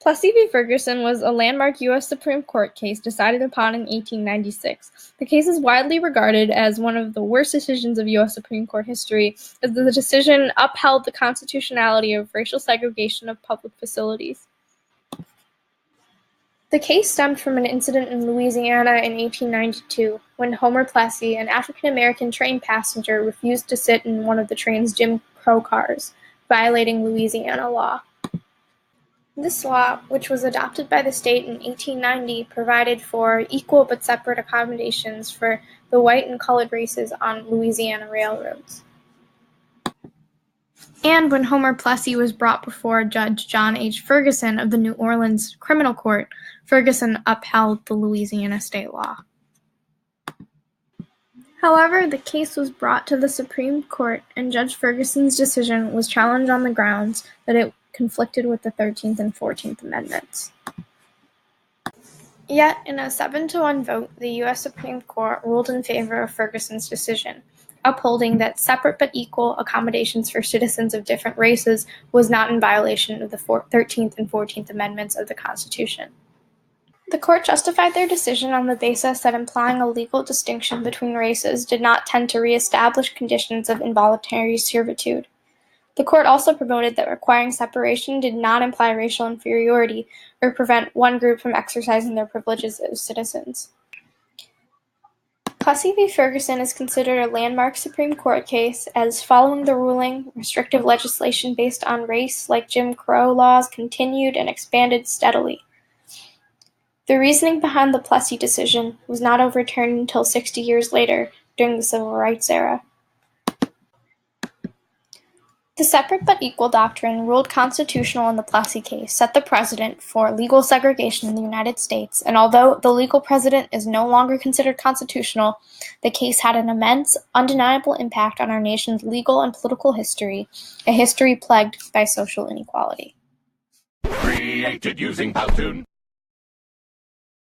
Plessy v. Ferguson was a landmark U.S. Supreme Court case decided upon in 1896. The case is widely regarded as one of the worst decisions of U.S. Supreme Court history, as the decision upheld the constitutionality of racial segregation of public facilities. The case stemmed from an incident in Louisiana in 1892, when Homer Plessy, an African-American train passenger, refused to sit in one of the train's Jim Crow cars, violating Louisiana law. This law, which was adopted by the state in 1890, provided for equal but separate accommodations for the white and colored races on Louisiana railroads. And when Homer Plessy was brought before Judge John H. Ferguson of the New Orleans Criminal Court, Ferguson upheld the Louisiana state law. However, the case was brought to the Supreme Court, and Judge Ferguson's decision was challenged on the grounds that it conflicted with the 13th and 14th Amendments. Yet, in a 7-1 vote, the U.S. Supreme Court ruled in favor of Ferguson's decision, upholding that separate but equal accommodations for citizens of different races was not in violation of the 13th and 14th Amendments of the Constitution. The court justified their decision on the basis that implying a legal distinction between races did not tend to reestablish conditions of involuntary servitude. The court also promoted that requiring separation did not imply racial inferiority or prevent one group from exercising their privileges as citizens. Plessy v. Ferguson is considered a landmark Supreme Court case, as following the ruling, restrictive legislation based on race like Jim Crow laws continued and expanded steadily. The reasoning behind the Plessy decision was not overturned until 60 years later, during the Civil Rights era. The separate but equal doctrine, ruled constitutional in the Plessy case, set the precedent for legal segregation in the United States, and although the legal precedent is no longer considered constitutional, the case had an immense, undeniable impact on our nation's legal and political history, a history plagued by social inequality. Created using Powtoon.